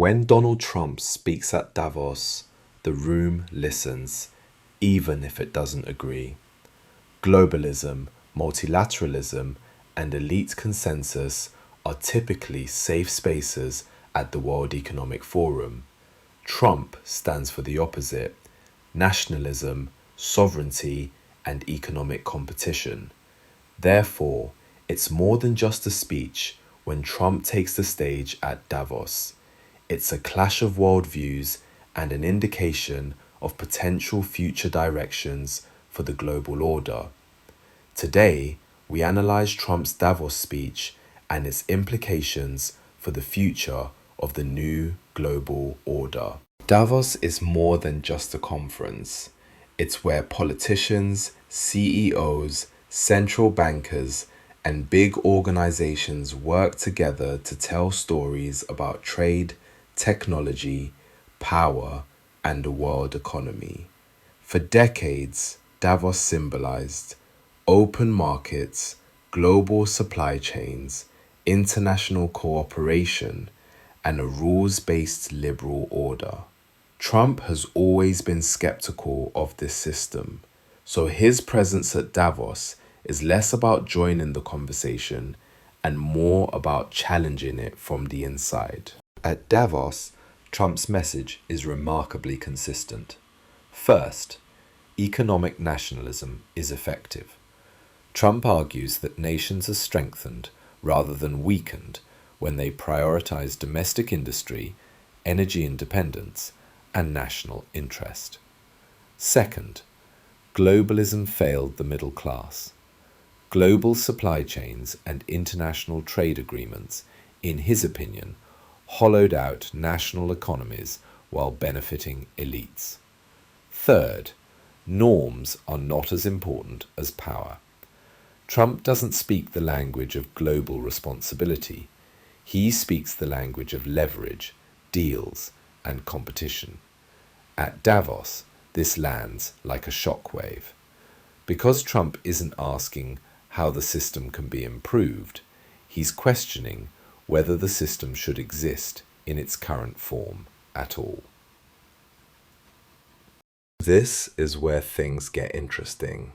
When Donald Trump speaks at Davos, the room listens, even if it doesn't agree. Globalism, multilateralism, and elite consensus are typically safe spaces at the World Economic Forum. Trump stands for the opposite: nationalism, sovereignty, and economic competition. Therefore, it's more than just a speech when Trump takes the stage at Davos. It's a clash of worldviews and an indication of potential future directions for the global order. Today, we analyze Trump's Davos speech and its implications for the future of the new global order. Davos is more than just a conference. It's where politicians, CEOs, central bankers, and big organizations work together to tell stories about trade, technology, power, and the world economy. For decades, Davos symbolized open markets, global supply chains, international cooperation, and a rules-based liberal order. Trump has always been skeptical of this system, so his presence at Davos is less about joining the conversation and more about challenging it from the inside. At Davos, Trump's message is remarkably consistent. First, economic nationalism is effective. Trump argues that nations are strengthened rather than weakened when they prioritize domestic industry, energy independence, and national interest. Second, globalism failed the middle class. Global supply chains and international trade agreements, in his opinion, hollowed out national economies while benefiting elites. Third, norms are not as important as power. Trump doesn't speak the language of global responsibility. He speaks the language of leverage, deals, and competition. At Davos, this lands like a shockwave. Because Trump isn't asking how the system can be improved, he's questioning whether the system should exist in its current form at all. This is where things get interesting.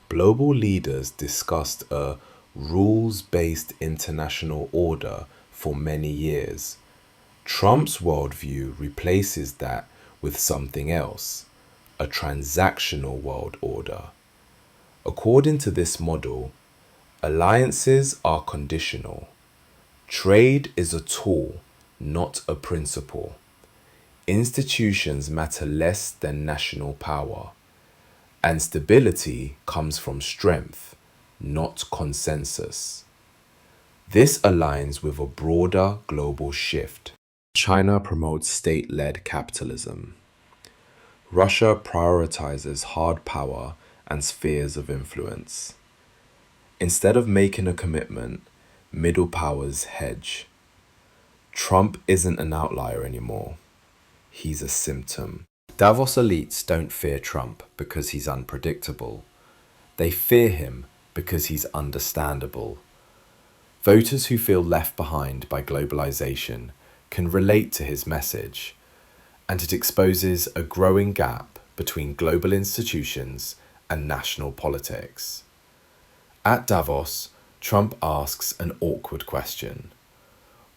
Global leaders discussed a rules-based international order for many years. Trump's worldview replaces that with something else, a transactional world order. According to this model, alliances are conditional. Trade is a tool, not a principle. Institutions matter less than national power. And stability comes from strength, not consensus. This aligns with a broader global shift. China promotes state-led capitalism. Russia prioritizes hard power and spheres of influence. Instead of making a commitment, middle powers hedge. Trump isn't an outlier anymore. He's a symptom. Davos elites don't fear Trump because he's unpredictable. They fear him because he's understandable. Voters who feel left behind by globalization can relate to his message, and it exposes a growing gap between global institutions and national politics. At Davos, Trump asks an awkward question.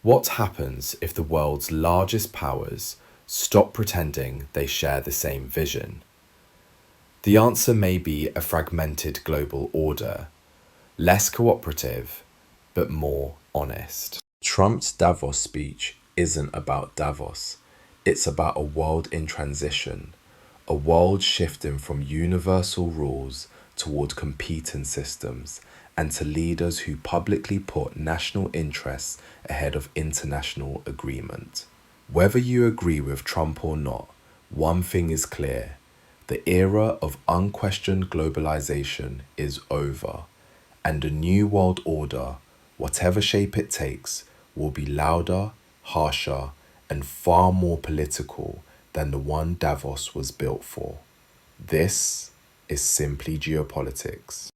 What happens if the world's largest powers stop pretending they share the same vision? The answer may be a fragmented global order, less cooperative, but more honest. Trump's Davos speech isn't about Davos. It's about a world in transition, a world shifting from universal rules toward competing systems, and to leaders who publicly put national interests ahead of international agreement. Whether you agree with Trump or not, one thing is clear: the era of unquestioned globalization is over, and a new world order, whatever shape it takes, will be louder, harsher, and far more political than the one Davos was built for. This is simply geopolitics.